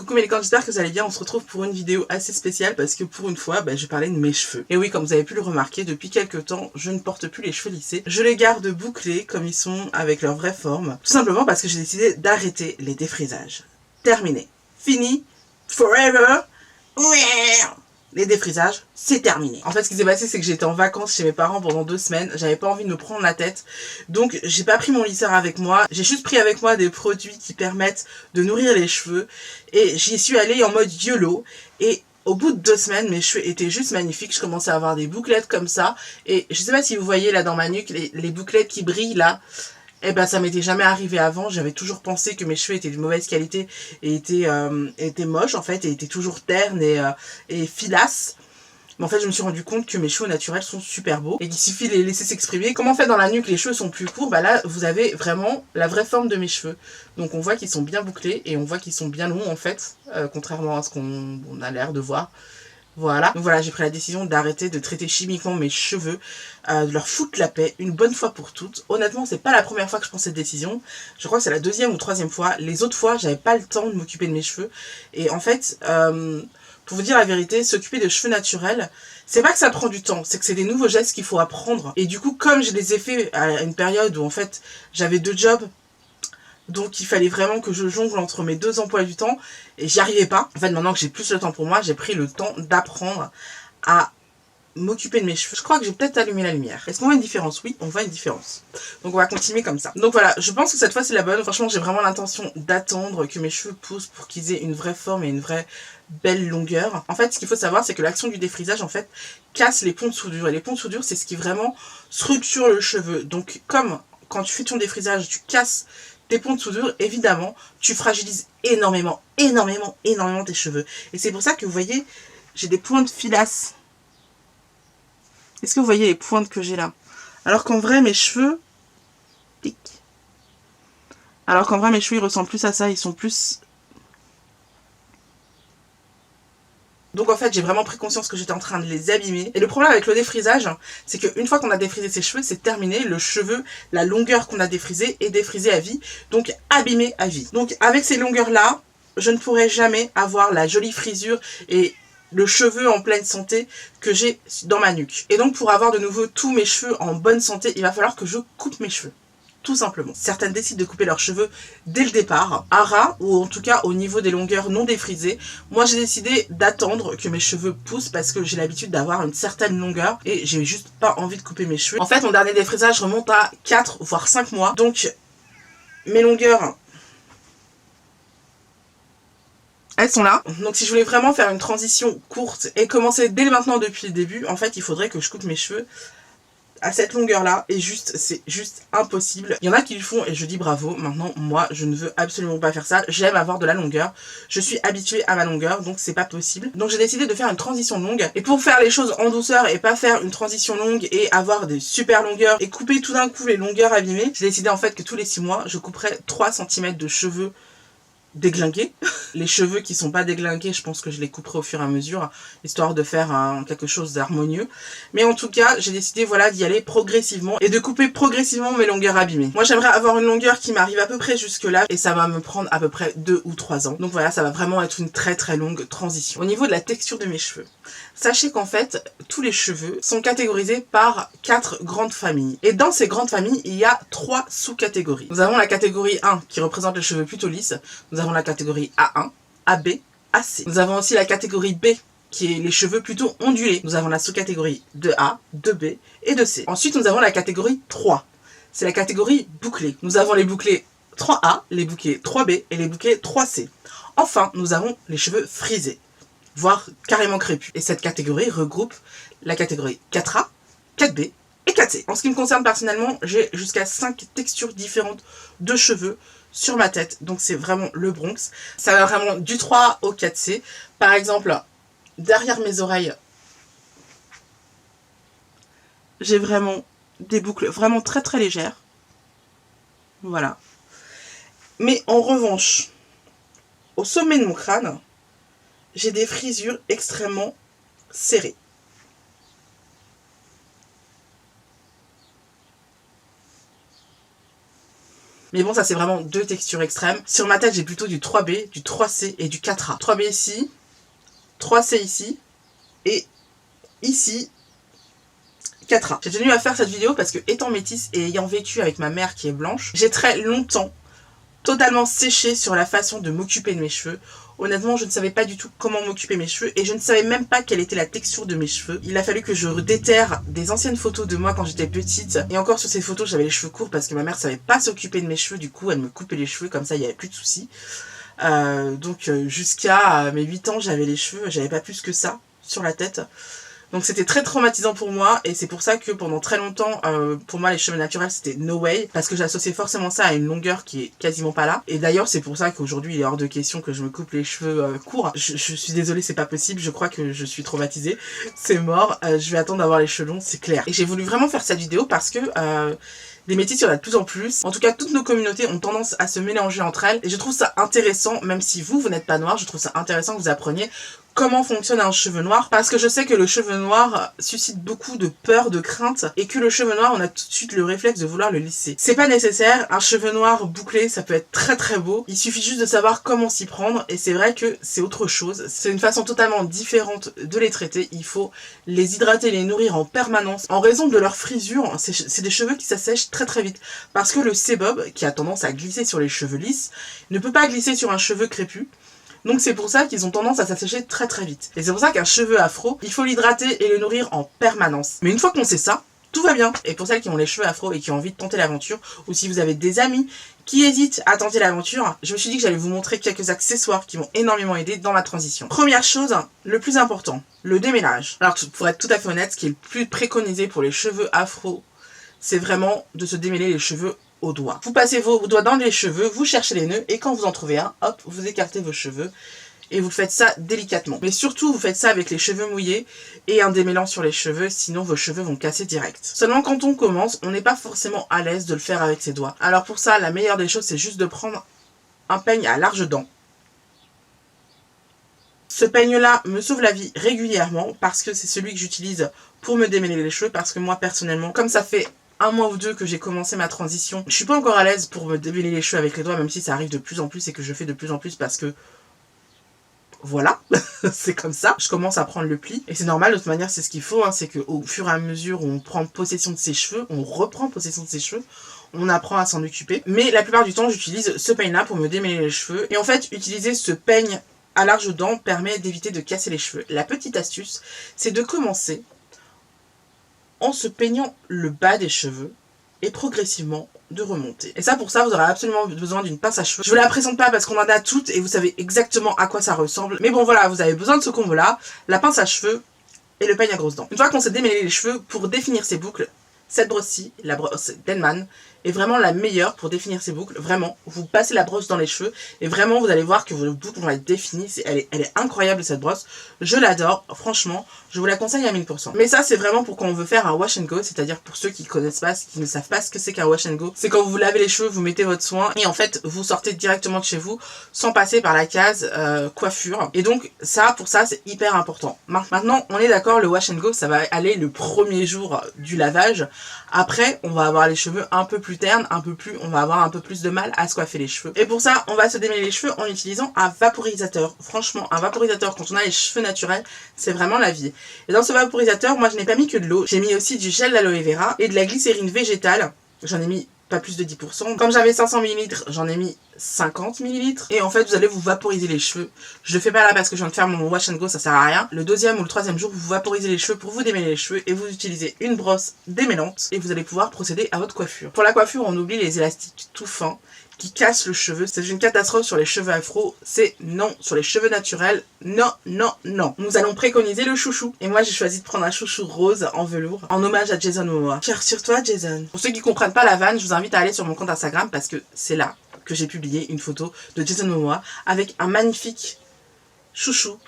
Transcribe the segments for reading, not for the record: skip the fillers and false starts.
Coucou mes licornes, j'espère que vous allez bien. On se retrouve pour une vidéo assez spéciale parce que pour une fois, je parlais de mes cheveux. Et oui, comme vous avez pu le remarquer, depuis quelques temps, je ne porte plus les cheveux lissés. Je les garde bouclés comme ils sont avec leur vraie forme. Tout simplement parce que j'ai décidé d'arrêter les défrisages. Terminé. Fini. Forever. Les défrisages, c'est terminé. En fait, ce qui s'est passé, c'est que j'étais en vacances chez mes parents pendant 2 semaines. J'avais pas envie de me prendre la tête. Donc, j'ai pas pris mon lisseur avec moi. J'ai juste pris avec moi des produits qui permettent de nourrir les cheveux. Et j'y suis allée en mode YOLO. Et au bout de 2 semaines, mes cheveux étaient juste magnifiques. Je commençais à avoir des bouclettes comme ça. Et je sais pas si vous voyez là dans ma nuque, les bouclettes qui brillent là. Eh ben ça m'était jamais arrivé avant, j'avais toujours pensé que mes cheveux étaient de mauvaise qualité et étaient moches en fait, et étaient toujours ternes et filasses. Mais en fait je me suis rendu compte que mes cheveux naturels sont super beaux et qu'il suffit de les laisser s'exprimer. Comme en fait dans la nuque les cheveux sont plus courts, là vous avez vraiment la vraie forme de mes cheveux. Donc on voit qu'ils sont bien bouclés et on voit qu'ils sont bien longs en fait, contrairement à ce qu'on a l'air de voir. Voilà, donc voilà, j'ai pris la décision d'arrêter de traiter chimiquement mes cheveux, de leur foutre la paix une bonne fois pour toutes. Honnêtement, c'est pas la première fois que je prends cette décision. Je crois que c'est la 2e ou 3e fois. Les autres fois, j'avais pas le temps de m'occuper de mes cheveux. Et en fait, pour vous dire la vérité, s'occuper de cheveux naturels, c'est pas que ça prend du temps, c'est que c'est des nouveaux gestes qu'il faut apprendre. Et du coup, comme je les ai fait à une période où en fait, j'avais 2 jobs, donc il fallait vraiment que je jongle entre mes 2 emplois du temps et j'y arrivais pas. En fait, maintenant que j'ai plus le temps pour moi, j'ai pris le temps d'apprendre à m'occuper de mes cheveux. Je crois que j'ai peut-être allumé la lumière. Est-ce qu'on voit une différence? Oui, on voit une différence. Donc on va continuer comme ça. Donc voilà, je pense que cette fois c'est la bonne. Franchement, j'ai vraiment l'intention d'attendre que mes cheveux poussent pour qu'ils aient une vraie forme et une vraie belle longueur. En fait, ce qu'il faut savoir, c'est que l'action du défrisage, en fait, casse les ponts de soudure. Et les ponts de soudure, c'est ce qui vraiment structure le cheveu. Donc comme quand tu fais ton défrisage, tu casses tes ponts de soudure, évidemment, tu fragilises énormément tes cheveux. Et c'est pour ça que vous voyez, j'ai des points de filasse. Est-ce que vous voyez les pointes que j'ai là? Alors qu'en vrai, mes cheveux... Tic. Alors qu'en vrai, mes cheveux, ils ressemblent plus à ça. Ils sont plus... Donc en fait, j'ai vraiment pris conscience que j'étais en train de les abîmer. Et le problème avec le défrisage, c'est qu'une fois qu'on a défrisé ses cheveux, c'est terminé. Le cheveu, la longueur qu'on a défrisée est défrisée à vie. Donc abîmée à vie. Donc avec ces longueurs-là, je ne pourrai jamais avoir la jolie frisure et le cheveu en pleine santé que j'ai dans ma nuque. Et donc pour avoir de nouveau tous mes cheveux en bonne santé, il va falloir que je coupe mes cheveux. Tout simplement. Certaines décident de couper leurs cheveux dès le départ, à ras, ou en tout cas au niveau des longueurs non défrisées. Moi j'ai décidé d'attendre que mes cheveux poussent parce que j'ai l'habitude d'avoir une certaine longueur et j'ai juste pas envie de couper mes cheveux. En fait mon dernier défrisage remonte à 4 voire 5 mois. Donc mes longueurs, elles sont là. Donc si je voulais vraiment faire une transition courte et commencer dès maintenant depuis le début, en fait il faudrait que je coupe mes cheveux à cette longueur là, et c'est juste impossible. Il y en a qui le font et je dis bravo. Maintenant moi je ne veux absolument pas faire ça. J'aime avoir de la longueur, je suis habituée à ma longueur, donc c'est pas possible. Donc j'ai décidé de faire une transition longue, et pour faire les choses en douceur et pas faire une transition longue et avoir des super longueurs et couper tout d'un coup les longueurs abîmées, j'ai décidé en fait que tous les 6 mois je couperais 3 cm de cheveux déglingués. Les cheveux qui sont pas déglingués, je pense que je les couperai au fur et à mesure, histoire de faire quelque chose d'harmonieux. Mais en tout cas, j'ai décidé voilà d'y aller progressivement et de couper progressivement mes longueurs abîmées. Moi j'aimerais avoir une longueur qui m'arrive à peu près jusque là, et ça va me prendre à peu près 2 ou 3 ans. Donc voilà, ça va vraiment être une très longue transition. Au niveau de la texture de mes cheveux, sachez qu'en fait, tous les cheveux sont catégorisés par 4 grandes familles. Et dans ces grandes familles, il y a 3 sous-catégories. Nous avons la catégorie 1 qui représente les cheveux plutôt lisses. Nous avons la catégorie A1, AB, AC. Nous avons aussi la catégorie B qui est les cheveux plutôt ondulés. Nous avons la sous-catégorie 2A, 2B et 2C. Ensuite, nous avons la catégorie 3. C'est la catégorie bouclée. Nous avons les bouclés 3A, les bouclés 3B et les bouclés 3C. Enfin, nous avons les cheveux frisés, voire carrément crépus. Et cette catégorie regroupe la catégorie 4A, 4B et 4C. En ce qui me concerne personnellement, j'ai jusqu'à 5 textures différentes de cheveux sur ma tête, donc c'est vraiment le Bronx. Ça va vraiment du 3 au 4C. Par exemple, derrière mes oreilles, j'ai vraiment des boucles vraiment très légères. Voilà. Mais en revanche, au sommet de mon crâne, j'ai des frisures extrêmement serrées. Mais bon, ça c'est vraiment deux textures extrêmes. Sur ma tête, j'ai plutôt du 3B, du 3C et du 4A. 3B ici, 3C ici, et ici, 4A. J'ai tenu à faire cette vidéo parce que, étant métisse et ayant vécu avec ma mère qui est blanche, j'ai très longtemps totalement séché sur la façon de m'occuper de mes cheveux. Honnêtement, je ne savais pas du tout comment m'occuper mes cheveux et je ne savais même pas quelle était la texture de mes cheveux. Il a fallu que je déterre des anciennes photos de moi quand j'étais petite. Et encore sur ces photos, j'avais les cheveux courts parce que ma mère savait pas s'occuper de mes cheveux. Du coup, elle me coupait les cheveux, comme ça, il n'y avait plus de soucis. Jusqu'à mes 8 ans, j'avais les cheveux, j'avais pas plus que ça sur la tête. Donc c'était très traumatisant pour moi et c'est pour ça que pendant très longtemps, pour moi les cheveux naturels c'était no way parce que j'associais forcément ça à une longueur qui est quasiment pas là. Et d'ailleurs c'est pour ça qu'aujourd'hui il est hors de question que je me coupe les cheveux courts. Je suis désolée, c'est pas possible, je crois que je suis traumatisée, c'est mort, je vais attendre d'avoir les cheveux longs, c'est clair. Et j'ai voulu vraiment faire cette vidéo parce que les métis, il y en a de plus en plus. En tout cas, toutes nos communautés ont tendance à se mélanger entre elles. Et je trouve ça intéressant, même si vous n'êtes pas noir, je trouve ça intéressant que vous appreniez comment fonctionne un cheveu noir. Parce que je sais que le cheveu noir suscite beaucoup de peur, de crainte. Et que le cheveu noir, on a tout de suite le réflexe de vouloir le lisser. C'est pas nécessaire. Un cheveu noir bouclé, ça peut être très très beau. Il suffit juste de savoir comment s'y prendre. Et c'est vrai que c'est autre chose. C'est une façon totalement différente de les traiter. Il faut les hydrater, les nourrir en permanence. En raison de leur frisure, c'est des cheveux qui s'assèchent très vite parce que le sébob, qui a tendance à glisser sur les cheveux lisses, ne peut pas glisser sur un cheveu crépus. Donc c'est pour ça qu'ils ont tendance à s'assécher très vite. Et c'est pour ça qu'un cheveu afro, il faut l'hydrater et le nourrir en permanence. Mais une fois qu'on sait ça, tout va bien. Et pour celles qui ont les cheveux afro et qui ont envie de tenter l'aventure, ou si vous avez des amis qui hésitent à tenter l'aventure, je me suis dit que j'allais vous montrer quelques accessoires qui m'ont énormément aidé dans ma transition. Première chose, le plus important, le démêlage. Alors pour être tout à fait honnête, ce qui est le plus préconisé pour les cheveux afro, c'est vraiment de se démêler les cheveux au doigt. Vous passez vos doigts dans les cheveux, vous cherchez les nœuds et quand vous en trouvez un, hop, vous écartez vos cheveux et vous faites ça délicatement. Mais surtout, vous faites ça avec les cheveux mouillés et un démêlant sur les cheveux, sinon vos cheveux vont casser direct. Seulement quand on commence, on n'est pas forcément à l'aise de le faire avec ses doigts. Alors pour ça, la meilleure des choses, c'est juste de prendre un peigne à larges dents. Ce peigne-là me sauve la vie régulièrement parce que c'est celui que j'utilise pour me démêler les cheveux, parce que moi personnellement, comme ça fait un mois ou deux que j'ai commencé ma transition, je suis pas encore à l'aise pour me démêler les cheveux avec les doigts, même si ça arrive de plus en plus et que je fais de plus en plus parce que voilà, c'est comme ça. Je commence à prendre le pli et c'est normal, de toute manière c'est ce qu'il faut, hein, c'est qu'au fur et à mesure où on prend possession de ses cheveux, on reprend possession de ses cheveux, on apprend à s'en occuper. Mais la plupart du temps j'utilise ce peigne là pour me démêler les cheveux et en fait utiliser ce peigne à larges dents permet d'éviter de casser les cheveux. La petite astuce, c'est de commencer en se peignant le bas des cheveux et progressivement de remonter. Et ça, pour ça, vous aurez absolument besoin d'une pince à cheveux. Je vous la présente pas parce qu'on en a toutes et vous savez exactement à quoi ça ressemble. Mais bon voilà, vous avez besoin de ce combo là, la pince à cheveux et le peigne à grosses dents. Une fois qu'on s'est démêlé les cheveux, pour définir ses boucles, cette brosse-ci, la brosse Denman, est vraiment la meilleure pour définir ses boucles. Vraiment, vous passez la brosse dans les cheveux et vraiment vous allez voir que vos boucles vont être définies. Elle est incroyable cette brosse, je l'adore, franchement, je vous la conseille à 1000%. Mais ça c'est vraiment pour quand on veut faire un wash and go, c'est-à-dire pour ceux qui connaissent pas, qui ne savent pas ce que c'est qu'un wash and go. C'est quand vous lavez les cheveux, vous mettez votre soin et en fait vous sortez directement de chez vous sans passer par la case coiffure. Et donc ça, pour ça c'est hyper important. Maintenant on est d'accord, le wash and go ça va aller le premier jour du lavage. Après on va avoir les cheveux un peu plus ternes, on va avoir un peu plus de mal à se coiffer les cheveux. Et pour ça, on va se démêler les cheveux en utilisant un vaporisateur. Franchement, un vaporisateur quand on a les cheveux naturels, c'est vraiment la vie. Et dans ce vaporisateur, moi je n'ai pas mis que de l'eau, j'ai mis aussi du gel d'aloe vera et de la glycérine végétale. J'en ai mis pas plus de 10%. Comme j'avais 500 ml, j'en ai mis 50 ml. Et en fait, vous allez vous vaporiser les cheveux. Je le fais pas là parce que je viens de faire mon wash and go, ça sert à rien. Le deuxième ou le troisième jour, vous vaporisez les cheveux pour vous démêler les cheveux et vous utilisez une brosse démêlante et vous allez pouvoir procéder à votre coiffure. Pour la coiffure, on oublie les élastiques tout fins qui cassent le cheveu. C'est une catastrophe sur les cheveux afro. C'est non. Sur les cheveux naturels, non, non, non. Nous allons préconiser le chouchou. Et moi, j'ai choisi de prendre un chouchou rose en velours en hommage à Jason Momoa. Fier sur toi, Jason. Pour ceux qui comprennent pas la vanne, je vous invite à aller sur mon compte Instagram parce que c'est là que j'ai publié une photo de Jason Momoa avec un magnifique chouchou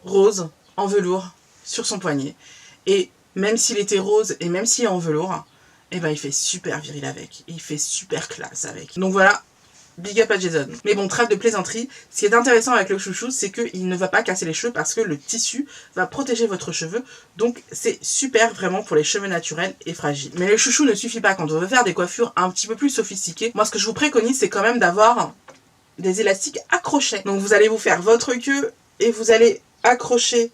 rose en velours sur son poignet. Et même s'il était rose et même s'il est en velours, eh ben il fait super viril avec. Et il fait super classe avec. Donc voilà. Big up à Jason. Mais bon, trêve de plaisanterie. Ce qui est intéressant avec le chouchou, c'est qu'il ne va pas casser les cheveux parce que le tissu va protéger votre cheveu. Donc c'est super vraiment pour les cheveux naturels et fragiles. Mais le chouchou ne suffit pas quand on veut faire des coiffures un petit peu plus sophistiquées. Moi, ce que je vous préconise, c'est quand même d'avoir des élastiques à crochet. Donc vous allez vous faire votre queue et vous allez accrocher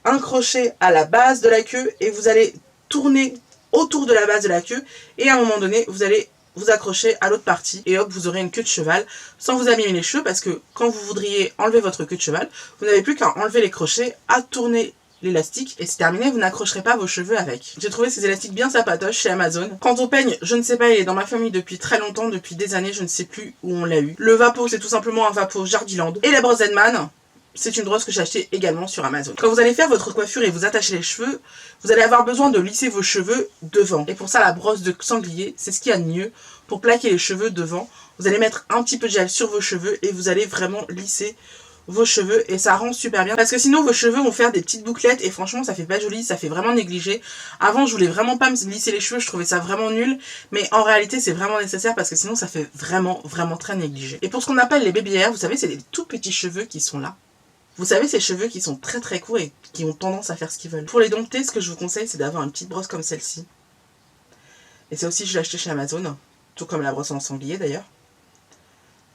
un crochet à la base de la queue et vous allez tourner autour de la base de la queue et à un moment donné vous allez vous accrocher à l'autre partie et hop, vous aurez une queue de cheval sans vous abîmer les cheveux, parce que quand vous voudriez enlever votre queue de cheval, vous n'avez plus qu'à enlever les crochets, à tourner l'élastique et c'est terminé, vous n'accrocherez pas vos cheveux avec. J'ai trouvé ces élastiques bien sapatoches chez Amazon. Quant au peigne, je ne sais pas, il est dans ma famille depuis très longtemps, depuis des années, je ne sais plus où on l'a eu. Le Vapo, c'est tout simplement un Vapo Jardiland. Et la brosse Edman, c'est une brosse que j'ai achetée également sur Amazon. Quand vous allez faire votre coiffure et vous attacher les cheveux, vous allez avoir besoin de lisser vos cheveux devant. Et pour ça, la brosse de sanglier, c'est ce qu'il y a de mieux pour plaquer les cheveux devant. Vous allez mettre un petit peu de gel sur vos cheveux et vous allez vraiment lisser vos cheveux et ça rend super bien, parce que sinon vos cheveux vont faire des petites bouclettes et franchement ça fait pas joli, ça fait vraiment négligé. Avant je voulais vraiment pas me lisser les cheveux, je trouvais ça vraiment nul, mais en réalité c'est vraiment nécessaire parce que sinon ça fait vraiment très négligé. Et pour ce qu'on appelle les baby hairs, vous savez, c'est des tout petits cheveux qui sont là. Vous savez, ces cheveux qui sont très courts et qui ont tendance à faire ce qu'ils veulent. Pour les dompter, ce que je vous conseille, c'est d'avoir une petite brosse comme celle-ci. Et ça aussi, je l'ai acheté chez Amazon, tout comme la brosse en sanglier d'ailleurs.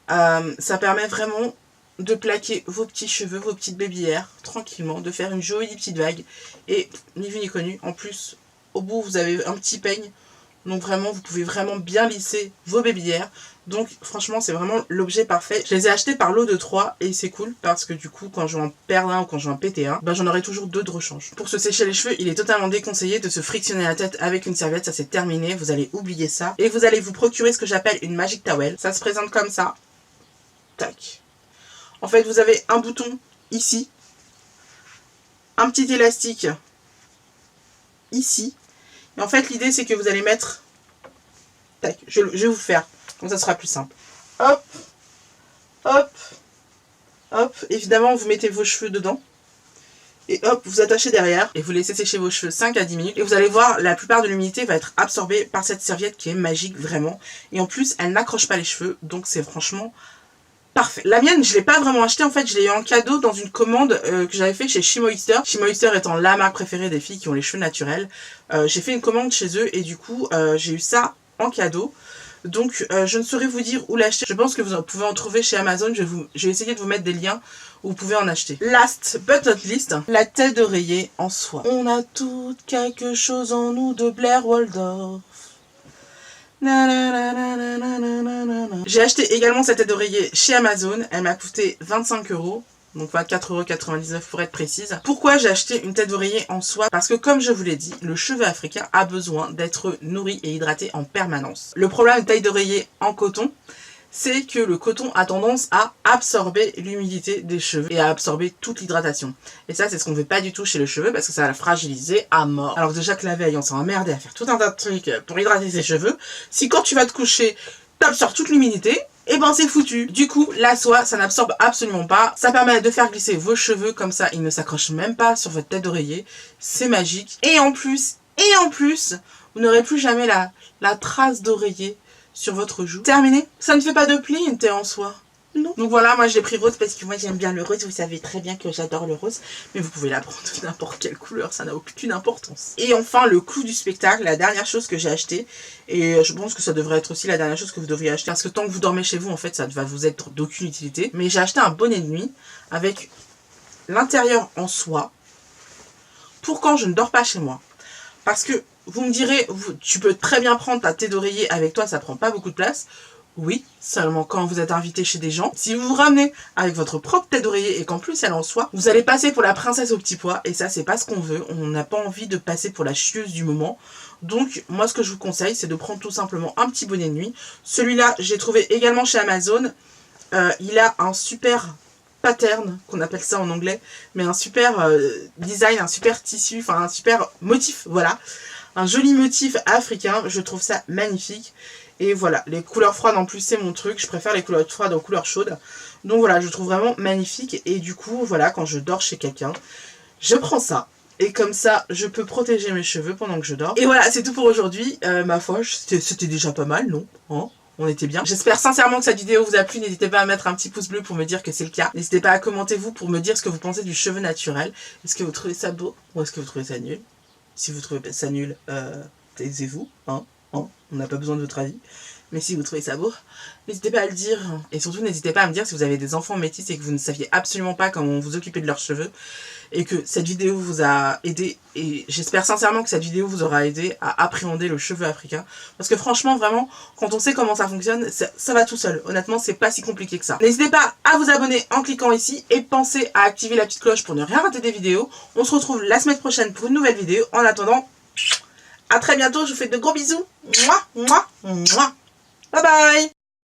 Ça permet vraiment de plaquer vos petits cheveux, vos petites baby hairs, tranquillement, de faire une jolie petite vague. Et ni vu ni connu, en plus, au bout, vous avez un petit peigne. Donc vraiment, vous pouvez vraiment bien lisser vos baby hairs. Donc franchement, c'est vraiment l'objet parfait. Je les ai achetés par lot de 3 et c'est cool parce que du coup, quand je vais en perdre un ou quand je vais en péter un, ben, j'en aurai toujours 2 de rechange. Pour se sécher les cheveux, il est totalement déconseillé de se frictionner la tête avec une serviette. Ça, c'est terminé. Vous allez oublier ça. Et vous allez vous procurer ce que j'appelle une Magic Towel. Ça se présente comme ça. Tac. En fait, vous avez un bouton ici. Un petit élastique ici. Et en fait, l'idée, c'est que vous allez mettre... Tac, je vais vous faire. Comme ça sera plus simple. Hop, hop, hop. Évidemment, vous mettez vos cheveux dedans. Et hop, vous attachez derrière. Et vous laissez sécher vos cheveux 5 à 10 minutes. Et vous allez voir, la plupart de l'humidité va être absorbée par cette serviette qui est magique, vraiment. Et en plus, elle n'accroche pas les cheveux. Donc, c'est franchement parfait. La mienne, je ne l'ai pas vraiment achetée. En fait, je l'ai eu en cadeau dans une commande que j'avais fait chez Shimo Oyster. Shimo Oyster étant la marque préférée des filles qui ont les cheveux naturels. J'ai fait une commande chez eux. Et du coup, j'ai eu ça en cadeau. Donc je ne saurais vous dire où l'acheter. Je pense que vous pouvez en trouver chez Amazon. Je vais essayer de vous mettre des liens où vous pouvez en acheter. Last but not least, la tête d'oreiller en soie. On a toutes quelque chose en nous de Blair Waldorf. J'ai acheté également cette tête d'oreiller chez Amazon. Elle m'a coûté 25 €. Donc 24,99 € pour être précise. Pourquoi j'ai acheté une tête d'oreiller en soie? Parce que comme je vous l'ai dit, le cheveu africain a besoin d'être nourri et hydraté en permanence. Le problème de tête d'oreiller en coton, c'est que le coton a tendance à absorber l'humidité des cheveux et à absorber toute l'hydratation. Et ça, c'est ce qu'on ne veut pas du tout chez le cheveu parce que ça va la fragiliser à mort. Alors déjà que la veille, on s'est emmerdé à faire tout un tas de trucs pour hydrater ses cheveux. Si quand tu vas te coucher, t'absorbes toute l'humidité, et ben c'est foutu. Du coup, la soie, ça n'absorbe absolument pas. Ça permet de faire glisser vos cheveux comme ça, ils ne s'accrochent même pas sur votre tête d'oreiller. C'est magique. Et en plus, vous n'aurez plus jamais la trace d'oreiller sur votre joue. Terminé. Ça ne fait pas de plis une thé en soie. Non. Donc voilà, moi j'ai pris rose parce que moi j'aime bien le rose. Vous savez très bien que j'adore le rose. Mais vous pouvez la prendre de n'importe quelle couleur, ça n'a aucune importance. Et enfin, le clou du spectacle, la dernière chose que j'ai acheté. Et je pense que ça devrait être aussi la dernière chose que vous devriez acheter. Parce que tant que vous dormez chez vous, en fait, ça ne va vous être d'aucune utilité. Mais j'ai acheté un bonnet de nuit avec l'intérieur en soie. Pour quand je ne dors pas chez moi. Parce que vous me direz, tu peux très bien prendre ta tête d'oreiller avec toi, ça prend pas beaucoup de place. Oui, seulement quand vous êtes invité chez des gens. Si vous vous ramenez avec votre propre tête d'oreiller et qu'en plus elle en soie, vous allez passer pour la princesse au petit pois. Et ça, c'est pas ce qu'on veut. On n'a pas envie de passer pour la chieuse du moment. Donc, moi, ce que je vous conseille, c'est de prendre tout simplement un petit bonnet de nuit. Celui-là, j'ai trouvé également chez Amazon. Il a un super pattern, qu'on appelle ça en anglais, mais un super design, un super tissu, enfin un super motif, voilà. Un joli motif africain, je trouve ça magnifique. Et voilà, les couleurs froides en plus c'est mon truc, je préfère les couleurs froides aux couleurs chaudes. Donc voilà, je trouve vraiment magnifique et du coup voilà, quand je dors chez quelqu'un, je prends ça. Et comme ça, je peux protéger mes cheveux pendant que je dors. Et voilà, c'est tout pour aujourd'hui. Ma foi, c'était déjà pas mal, non? Hein? on était bien. J'espère sincèrement que cette vidéo vous a plu. N'hésitez pas à mettre un petit pouce bleu pour me dire que c'est le cas. N'hésitez pas à commenter vous pour me dire ce que vous pensez du cheveu naturel. Est-ce que vous trouvez ça beau ou est-ce que vous trouvez ça nul? Si vous trouvez ça nul, taisez-vous, hein. On n'a pas besoin de votre avis. Mais si vous trouvez ça beau, n'hésitez pas à le dire. Et surtout, n'hésitez pas à me dire si vous avez des enfants métis et que vous ne saviez absolument pas comment vous occuper de leurs cheveux. Et que cette vidéo vous a aidé. Et j'espère sincèrement que cette vidéo vous aura aidé à appréhender le cheveu africain. Parce que franchement, vraiment, quand on sait comment ça fonctionne, ça va tout seul. Honnêtement, c'est pas si compliqué que ça. N'hésitez pas à vous abonner en cliquant ici. Et pensez à activer la petite cloche pour ne rien rater des vidéos. On se retrouve la semaine prochaine pour une nouvelle vidéo. En attendant, à très bientôt. Je vous fais de gros bisous. Mouah, mouah, mouah. Bye bye.